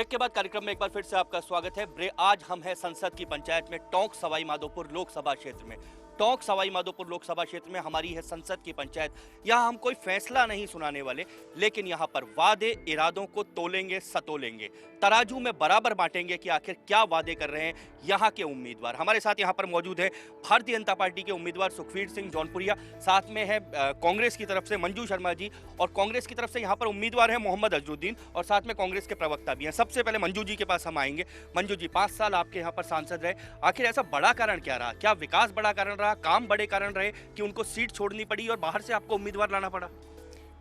Break के बाद कार्यक्रम में एक बार फिर से आपका स्वागत है। आज हम हैं संसद की पंचायत में टोंक सवाई माधोपुर लोकसभा क्षेत्र में। टोंक सवाई माधोपुर लोकसभा क्षेत्र में हमारी है संसद की पंचायत। यहाँ हम कोई फैसला नहीं सुनाने वाले, लेकिन यहाँ पर वादे इरादों को तोलेंगे, सतोलेंगे, तराजू में बराबर बांटेंगे कि आखिर क्या वादे कर रहे हैं यहाँ के उम्मीदवार। हमारे साथ यहाँ पर मौजूद है भारतीय जनता पार्टी के उम्मीदवार सुखवीर सिंह जौनपुरिया, साथ में है कांग्रेस की तरफ से मंजू शर्मा जी, और कांग्रेस की तरफ से यहाँ पर उम्मीदवार है मोहम्मद अजरुद्दीन, और साथ में कांग्रेस के प्रवक्ता भी हैं। सबसे पहले मंजू जी के पास हम आएंगे। मंजू जी, 5 साल आपके यहाँ पर सांसद रहे, आखिर ऐसा बड़ा कारण क्या रहा? क्या विकास बड़ा कारण रहा, काम बड़े कारण रहे कि उनको सीट छोड़नी पड़ी और बाहर से आपको उम्मीदवार लाना पड़ा?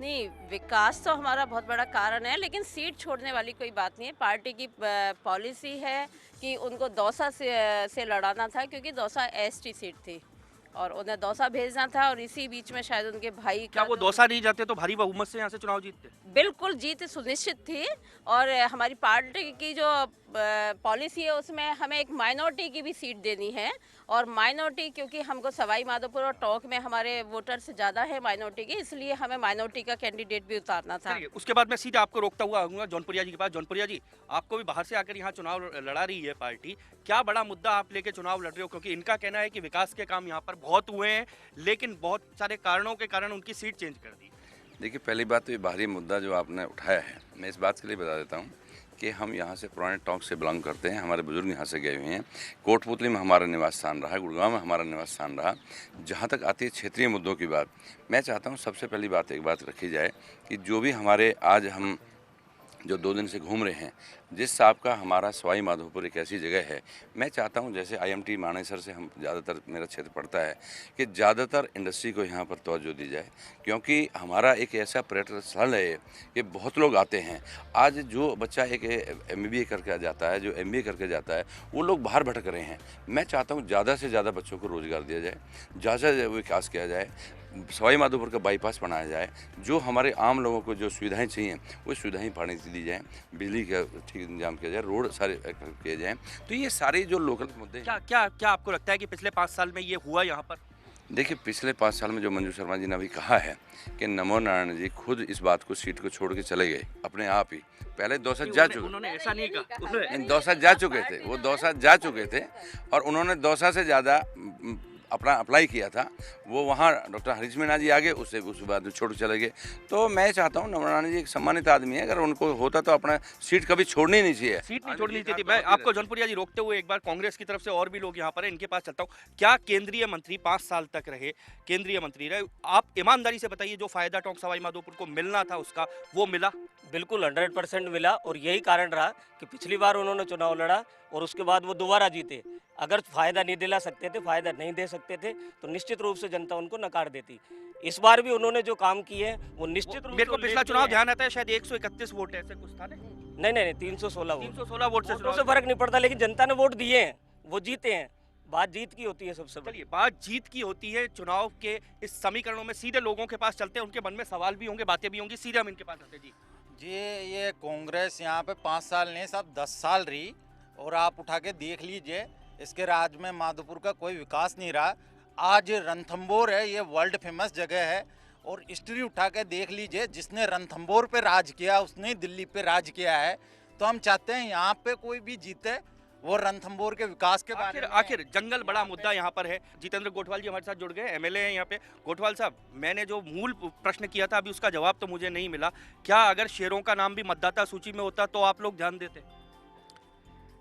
नहीं, विकास तो हमारा बहुत बड़ा कारण है, लेकिन सीट छोड़ने वाली कोई बात नहीं है। पार्टी की पॉलिसी है कि उनको दौसा से लड़ाना था, क्योंकि दौसा एसटी सीट थी और उन्हें दौसा भेजना था, और इसी बीच में शायद उनके भाई क्या का वो दौसा नहीं जाते तो भारी बहुमत से यहाँ से चुनाव जीतते? बिल्कुल जीत सुनिश्चित थी। और हमारी पार्टी की जो पॉलिसी है उसमें हमें एक माइनॉरिटी की भी सीट देनी है, और माइनॉरिटी क्योंकि हमको सवाई माधोपुर और टोंक में हमारे वोटर से ज़्यादा है माइनॉरिटी की, इसलिए हमें माइनॉरिटी का कैंडिडेट भी उतारना था। उसके बाद मैं सीधे आपको रोकता हुआ आऊंगा जौनपुरिया जी के पास। जौनपुरिया जी, आपको भी बाहर से आकर यहाँ चुनाव लड़ा रही है पार्टी, क्या बड़ा मुद्दा आप लेके चुनाव लड़ रहे हो? क्योंकि इनका कहना है कि विकास के काम यहाँ पर बहुत हुए हैं, लेकिन बहुत सारे कारणों के कारण उनकी सीट चेंज कर दी। देखिए, पहली बात तो ये बाहरी मुद्दा जो आपने उठाया है, मैं इस बात के लिए बता देता हूँ कि हम यहाँ से पुराने टोंक से बिलोंग करते हैं। हमारे बुजुर्ग यहाँ से गए हुए हैं। कोटपुतली में हमारा निवास स्थान रहा, गुड़गांव में हमारा निवास स्थान रहा। जहाँ तक आती है क्षेत्रीय मुद्दों की बात, मैं चाहता हूँ सबसे पहली बात एक बात रखी जाए कि जो भी हमारे आज हम जो 2 दिन से घूम रहे हैं, जिस हिसाब का हमारा सवाई माधोपुर एक ऐसी जगह है, मैं चाहता हूं जैसे IMT मानेसर से हम ज़्यादातर मेरा क्षेत्र पड़ता है कि ज़्यादातर इंडस्ट्री को यहां पर तवज्जो दी जाए, क्योंकि हमारा एक ऐसा पर्यटन स्थल है कि बहुत लोग आते हैं। आज जो बच्चा एक MBA करके जाता है, जो MBA करके जाता है, वो लोग बाहर भटक रहे हैं। मैं चाहता हूँ ज़्यादा से ज़्यादा बच्चों को रोज़गार दिया जाए, ज़्यादा से विकास किया जाए, सवाई माधोपुर का बाईपास बनाया जाए, जो हमारे आम लोगों को जो सुविधाएं चाहिए वो सुविधाएं पानी दी जाए, बिजली का ठीक इंतजाम किया जाए, रोड सारे किए जाएँ। तो ये सारे जो लोकल मुद्दे क्या क्या क्या आपको लगता है कि पिछले 5 साल में ये हुआ यहाँ पर? देखिए, पिछले 5 साल में जो मंजू शर्मा जी ने अभी कहा है कि नमो नारायण जी खुद इस बात को सीट को छोड़ के चले गए अपने आप ही। पहले दौसा जा चुके, उन्होंने ऐसा नहीं कहा। दौसा जा चुके थे, वो दौसा जा चुके थे, और उन्होंने दौसा से ज़्यादा अपना अप्लाई किया था। वो वहाँ डॉक्टर हरीश मीणा जी आगे, उससे उस बाद छोड़ चले गए। तो मैं चाहता हूँ नमराना जी एक सम्मानित आदमी है, अगर उनको होता तो अपना सीट कभी छोड़नी नहीं चाहिए। सीट नहीं छोड़नी चाहिए। मैं आपको जौनपुरिया जी रोकते हुए एक बार कांग्रेस की तरफ से और भी लोग यहाँ पर हैं, इनके पास चलता हूँ। क्या केंद्रीय मंत्री 5 साल तक रहे, केंद्रीय मंत्री रहे, आप ईमानदारी से बताइए जो फायदा टोंक सवाई माधोपुर को मिलना था उसका वो मिला? बिल्कुल 100% मिला, और यही कारण रहा कि पिछली बार उन्होंने चुनाव लड़ा और उसके बाद वो दोबारा जीते। अगर फायदा नहीं दिला सकते थे, फायदा नहीं दे सकते थे, तो निश्चित रूप से जनता उनको नकार देती। इस बार भी उन्होंने जो काम किए वो निश्चित रूप से मेरे को पिछला चुनाव ध्यान आता है, शायद 131 वोट ऐसे कुछ था नहीं 316 वोट। 316 वोट से फर्क नहीं पड़ता, लेकिन जनता ने वोट दिए हैं, वो जीते हैं। बात जीत की होती है सबसे बड़ी। चलिए, बात जीत की होती है। चुनाव के इस समीकरणों में सीधे लोगों के पास चलते हैं, उनके मन में सवाल भी होंगे, बातें भी होंगी, सीधे हम इनके पास आते। जी जी, ये कांग्रेस यहाँ पे 5 साल नहीं, सब 10 साल रही, और आप उठा के देख लीजिए इसके राज में माधोपुर का कोई विकास नहीं रहा। आज रणथंभौर है, ये वर्ल्ड फेमस जगह है, और हिस्ट्री उठा के देख लीजिए, जिसने रणथंभौर पे राज किया उसने दिल्ली पे राज किया है। तो हम चाहते हैं यहाँ पे कोई भी जीते वो रणथंभौर के विकास के बारे में। आखिर जंगल बड़ा मुद्दा यहाँ पर है। जितेंद्र गोठवाल जी हमारे साथ जुड़ गए, MLA हैं यहाँ पे। गोठवाल साहब, मैंने जो मूल प्रश्न किया था अभी उसका जवाब तो मुझे नहीं मिला। क्या अगर शेरों का नाम भी मतदाता सूची में होता तो आप लोग ध्यान देते?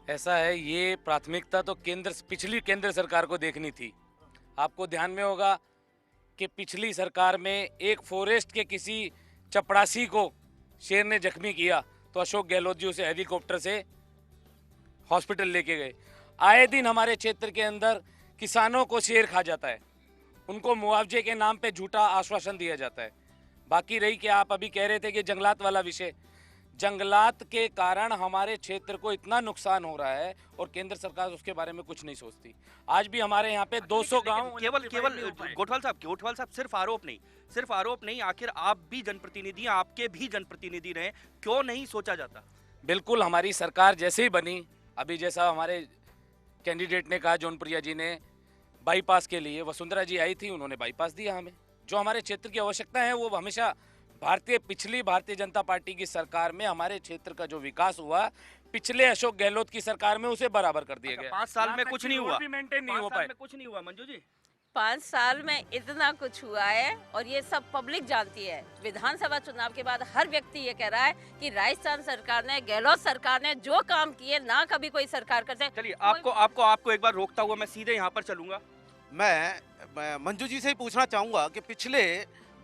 ऐसा है, ये प्राथमिकता तो पिछली केंद्र सरकार को देखनी थी। आपको ध्यान में होगा कि पिछली सरकार में एक फॉरेस्ट के किसी चपड़ासी को शेर ने जख्मी किया तो अशोक गहलोत जी उसे हेलीकॉप्टर से हॉस्पिटल लेके गए। आए दिन हमारे क्षेत्र के अंदर किसानों को शेर खा जाता है, उनको मुआवजे के नाम पे झूठा आश्वासन दिया जाता है। बाकी रही कि आप अभी कह रहे थे कि जंगलात वाला विषय, जंगलात के कारण हमारे क्षेत्र को इतना नुकसान हो रहा है और केंद्र सरकार उसके बारे में कुछ नहीं सोचती। आज भी हमारे यहाँ पे 200 गांव केवल गोठवाल साहब सिर्फ आरोप नहीं, आखिर आप भी जनप्रतिनिधि हैं, आपके भी जनप्रतिनिधि रहे, क्यों नहीं सोचा जाता? बिल्कुल, हमारी सरकार जैसे ही बनी, अभी जैसा हमारे कैंडिडेट ने कहा, जौनपुरिया जी ने, बाईपास के लिए वसुंधरा जी आई थी, उन्होंने बाईपास दिया हमें। जो हमारे क्षेत्र की आवश्यकता है वो हमेशा पिछली भारतीय जनता पार्टी की सरकार में हमारे क्षेत्र का जो विकास हुआ, पिछले अशोक गहलोत की सरकार में उसे बराबर कर दिया गया। 5 साल यहाँ में तक कुछ कि नहीं रोड हुआ, भी मेंटेन नहीं 5 हो साल पाए। में कुछ नहीं हुआ मंजू जी। 5 साल में इतना कुछ हुआ है और ये सब पब्लिक जानती है। विधानसभा चुनाव के बाद हर व्यक्ति ये कह रहा है कि राजस्थान सरकार ने, गहलोत सरकार ने जो काम किए ना कभी कोई सरकार करते। चलिए आपको एक बार रोकता हुआ मैं सीधे यहाँ पर चलूंगा। मैं मंजू जी से ही पूछना चाहूंगा कि पिछले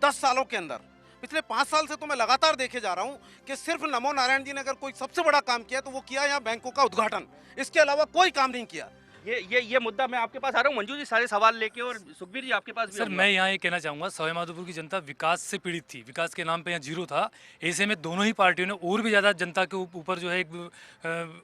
10 सालों के अंदर, पिछले 5 साल से तो मैं लगातार देखे जा रहा हूं कि सिर्फ नमो नारायण जी ने अगर कोई सबसे बड़ा काम किया तो वो किया यहाँ बैंकों का उद्घाटन, इसके अलावा कोई काम नहीं किया। ये मुद्दा मैं आपके पास आ रहा हूँ मंजू जी, सारे सवाल लेके, और सुखबीर जी आपके पास भी सर आऊंगा। मैं यहाँ ये कहना चाहूँगा, सवाई माधोपुर की जनता विकास से पीड़ित थी, विकास के नाम पे यहाँ जीरो था। ऐसे में दोनों ही पार्टियों ने और भी ज़्यादा जनता के ऊपर जो है एक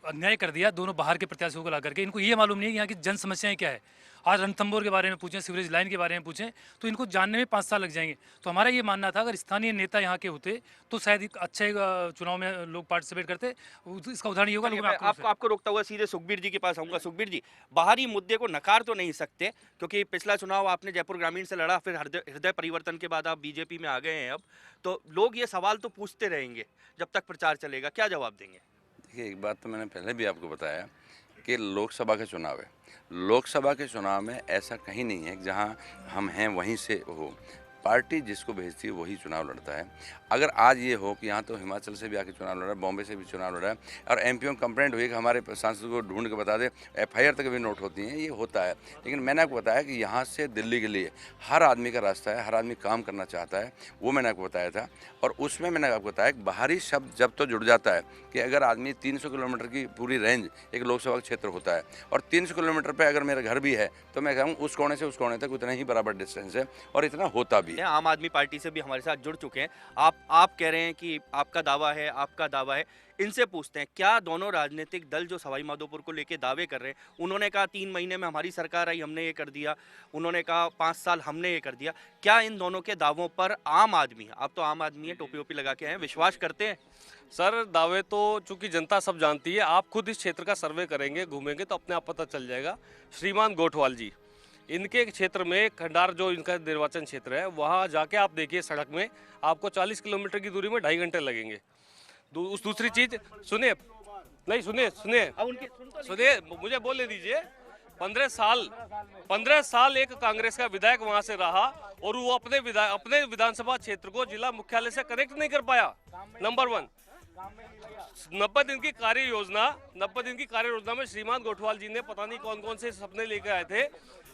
अन्याय कर दिया, दोनों बाहर के प्रत्याशियों को ला करके। इनको ये मालूम नहीं है कि यहाँ की जन समस्याएं क्या है। आज रणथंभौर के बारे में पूछें, सीवरेज लाइन के बारे में पूछें तो इनको जानने में 5 साल लग जाएंगे। तो हमारा ये मानना था अगर स्थानीय नेता यहाँ के होते तो शायद एक अच्छे चुनाव में लोग पार्टिसिपेट करते। इसका उदाहरण ये होगा लोगों में आक्रोश है। आपको रोकता हुआ सीधे सुखबीर जी के पास आऊंगा। सुखबीर जी, बाहरी मुद्दे को नकार तो नहीं सकते क्योंकि पिछला चुनाव आपने जयपुर ग्रामीण से लड़ा, फिर हृदय परिवर्तन के बाद आप बीजेपी में आ गए हैं। अब तो लोग ये सवाल तो पूछते रहेंगे जब तक प्रचार चलेगा, क्या जवाब देंगे? देखिए, एक बात तो मैंने पहले भी आपको बताया कि लोकसभा का चुनाव है। लोकसभा के चुनाव में ऐसा कहीं नहीं है कि जहां हम हैं वहीं से हो। पार्टी जिसको भेजती है वही चुनाव लड़ता है। अगर आज ये हो कि यहाँ तो हिमाचल से भी आके चुनाव लड़ा है, बॉम्बे से भी चुनाव लड़ा है, और एमपीओ में कंप्लेंट हुई कि हमारे सांसद को ढूंढ के बता दे, एफआईआर तक भी नोट होती हैं, ये होता है। लेकिन मैंने आपको बताया कि यहाँ से दिल्ली के लिए हर आदमी का रास्ता है, हर आदमी काम करना चाहता है, वो मैंने आपको बताया था। और उसमें मैंने आपको बताया कि बाहरी शब्द जब तो जुड़ जाता है कि अगर आदमी 300 किलोमीटर की पूरी रेंज एक लोकसभा का क्षेत्र होता है और 300 किलोमीटर पर अगर मेरा घर भी है तो मैं कहूँ उस कोने से उस कोने तक उतना ही बराबर डिस्टेंस है और इतना होता भी है। आम आदमी पार्टी से भी हमारे साथ जुड़ चुके हैं। आप कह रहे हैं कि आपका दावा है। इनसे पूछते हैं, क्या दोनों राजनीतिक दल जो सवाई माधोपुर को लेके दावे कर रहे हैं, उन्होंने कहा 3 महीने में हमारी सरकार आई, हमने ये कर दिया, उन्होंने कहा 5 साल हमने ये कर दिया, क्या इन दोनों के दावों पर आम आदमी, आप तो आम आदमी है, टोपी ओपी लगा के हैं, विश्वास करते हैं? सर दावे तो चूंकि जनता सब जानती है, आप खुद इस क्षेत्र का सर्वे करेंगे, घूमेंगे तो अपने आप पता चल जाएगा। श्रीमान गोठवाल जी, इनके क्षेत्र में खंडार जो इनका निर्वाचन क्षेत्र है, वहाँ जाके आप देखिए सड़क में आपको 40 किलोमीटर की दूरी में 2.5 घंटे लगेंगे। दूसरी चीज सुनिए, नहीं सुनिए मुझे बोलने दीजिए। 15 साल एक कांग्रेस का विधायक वहां से रहा और वो अपने विधानसभा क्षेत्र को जिला मुख्यालय से कनेक्ट नहीं कर पाया। नंबर 1, 90 दिन की कार्य योजना में श्रीमान गोठवाल जी ने पता नहीं कौन कौन से सपने लेकर आए थे,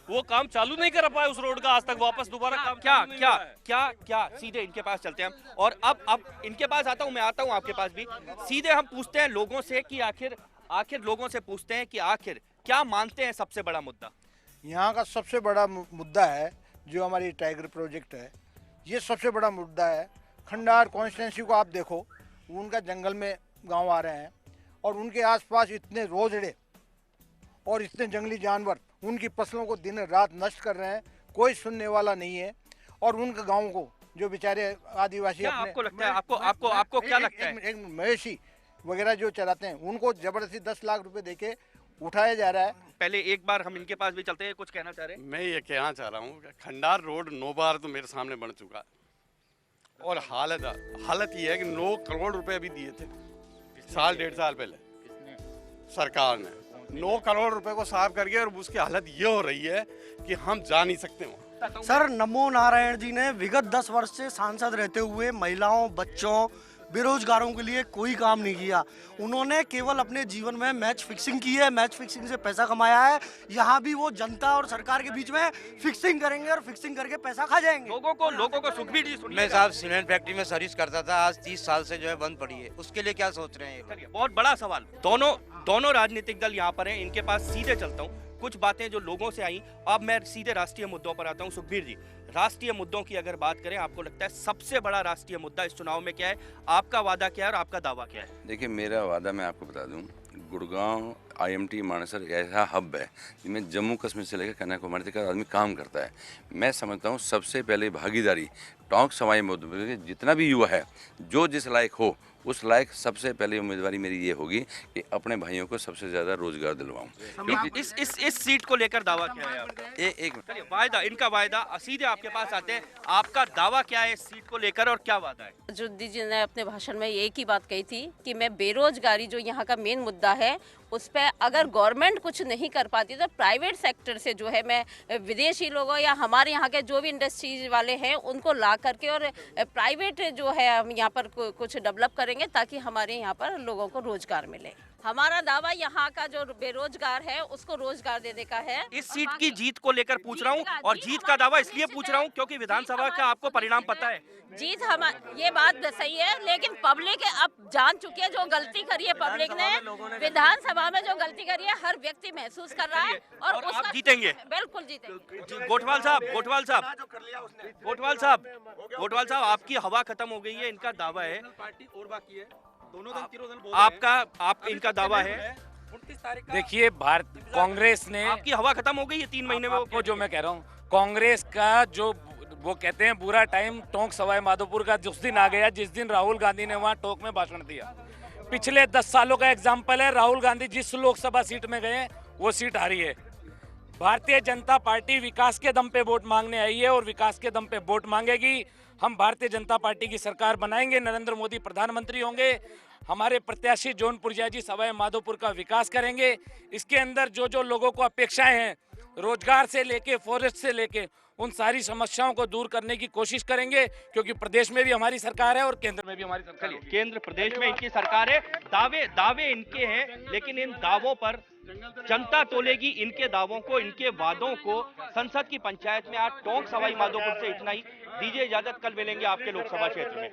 वो काम चालू नहीं कर पाए उस रोड का आज तक। वापस दोबारा काम क्या सीधे इनके पास चलते हैं हम, और अब इनके पास आता हूं, मैं आता हूं आपके पास भी। सीधे हम पूछते हैं लोगों से कि आखिर लोगों से पूछते हैं कि आखिर क्या मानते हैं सबसे बड़ा मुद्दा? यहाँ का सबसे बड़ा मुद्दा है जो हमारी टाइगर प्रोजेक्ट है, ये सबसे बड़ा मुद्दा है। खंडार कॉन्स्टिट्यूंसी को आप देखो, उनका जंगल में गांव आ रहे हैं और उनके आसपास इतने रोजड़े और इतने जंगली जानवर उनकी फसलों को दिन रात नष्ट कर रहे हैं, कोई सुनने वाला नहीं है। और उनके गाँव को जो बेचारे आदिवासी, आपको लगता है, आपको क्या लगता है, एक मवेशी वगैरह जो चलाते हैं, उनको जबरदस्ती 10 लाख रुपए देके उठाया जा रहा है। पहले एक बार हम इनके पास भी चलते हैं, कुछ कहना चाह रहे हैं? मैं ये कहना चाह रहा हूँ कि खंडार रोड 9 बार तो मेरे सामने बन चुका है और हालत ये है कि 9 करोड़ रुपए अभी दिए थे 1.5 साल पहले सरकार ने। 9 करोड़ रुपए को साफ करके और उसकी हालत ये हो रही है कि हम जा नहीं सकते वहाँ। सर नमो नारायण जी ने विगत 10 वर्ष से सांसद रहते हुए महिलाओं, बच्चों, बेरोजगारों के लिए कोई काम नहीं किया। उन्होंने केवल अपने जीवन में मैच फिक्सिंग की है, मैच फिक्सिंग से पैसा कमाया है। यहाँ भी वो जनता और सरकार के बीच में फिक्सिंग करेंगे और फिक्सिंग करके पैसा खा जाएंगे। लोगों को सुखबीर जी सुनिए। मैं साहब सीमेंट फैक्ट्री में सर्विस करता था, आज 30 साल से जो है बंद पड़ी है, उसके लिए क्या सोच रहे हैं? बहुत बड़ा सवाल। दोनों राजनीतिक दल यहाँ पर हैं, इनके पास सीधे चलता हूँ। कुछ बातें जो लोगों से आई, अब मैं सीधे राष्ट्रीय मुद्दों पर आता हूँ। सुखबीर जी, राष्ट्रीय मुद्दों की अगर बात करें, आपको लगता है सबसे बड़ा राष्ट्रीय मुद्दा इस चुनाव में क्या है? आपका वादा क्या है और आपका दावा क्या है? देखिए, मेरा वादा मैं आपको बता दूं, गुड़गांव IMT मानेसर ऐसा हब है जिसमें जम्मू कश्मीर से लेकर कन्याकुमारी तक आदमी काम करता है। मैं समझता हूँ सबसे पहले भागीदारी टोंक सवाई माधोपुर के जितना भी युवा है, जो जिस लायक हो उस लायक सबसे पहली उम्मीदवारी मेरी ये होगी कि अपने भाइयों को सबसे ज़्यादा रोजगार दिलवाऊं। क्योंकि इस सीट को लेकर दावा क्या है आपका? एक चलिए वायदा, इनका वायदा, सीधे आपके पास आते हैं। आपका दावा क्या है इस सीट को लेकर और क्या वादा है? अजुद्दीन जी ने अपने भाषण में एक ही बात कही थी कि मैं बेरोजगारी जो यहाँ का मेन मुद्दा है उस पर अगर गवर्नमेंट कुछ नहीं कर पाती तो प्राइवेट सेक्टर से जो है मैं विदेशी लोगों या हमारे यहाँ के जो भी इंडस्ट्रीज वाले हैं उनको ला करके और प्राइवेट जो है हम यहाँ पर कुछ डेवलप करेंगे ताकि हमारे यहाँ पर लोगों को रोजगार मिले। हमारा दावा यहाँ का जो बेरोजगार है उसको रोजगार देने का है। इस सीट की जीत को लेकर पूछ रहा हूँ, और जीत का दावा इसलिए पूछ रहा हूँ क्योंकि विधानसभा का आपको परिणाम पता है। जीत हम ये बात सही है, लेकिन पब्लिक अब जान चुकी है जो गलती करी है पब्लिक ने विधानसभा में, जो गलती करी है हर व्यक्ति महसूस कर रहा है और आप जीतेंगे? बिल्कुल जीतेंगे। गोठवाल साहब, आपकी हवा खत्म हो गई है, इनका दावा है। पार्टी और बाकी है, दोनों दल इनका दावा है। देखिए, कांग्रेस ने, आपकी हवा खत्म हो गई है 3 महीने में। वो जो मैं कह रहा हूँ, कांग्रेस का जो वो कहते हैं बुरा टाइम टोंक सवाई माधोपुर का उस दिन आ गया जिस दिन राहुल गांधी ने वहाँ टोंक में भाषण दिया। पिछले 10 सालों का एग्जाम्पल है, राहुल गांधी जिस लोकसभा सीट में गए वो सीट हारी है। भारतीय जनता पार्टी विकास के दम पे वोट मांगने आई है और विकास के दम पे वोट मांगेगी। हम भारतीय जनता पार्टी की सरकार बनाएंगे, नरेंद्र मोदी प्रधानमंत्री होंगे, हमारे प्रत्याशी जौनपुर जी सवाई माधोपुर का विकास करेंगे। इसके अंदर जो जो लोगों को अपेक्षाएं हैं, रोजगार से लेके फॉरेस्ट से लेके, उन सारी समस्याओं को दूर करने की कोशिश करेंगे, क्योंकि प्रदेश में भी हमारी सरकार है और केंद्र में भी हमारी सरकार है। केंद्र प्रदेश में इनकी सरकार है, दावे इनके हैं, लेकिन इन दावों पर जनता तोलेगी इनके दावों को, इनके वादों को। संसद की पंचायत में आज टोंक सवाई माधोपुर से इतना ही। दीजिए इजाजत, कल मिलेंगे आपके लोकसभा क्षेत्र में।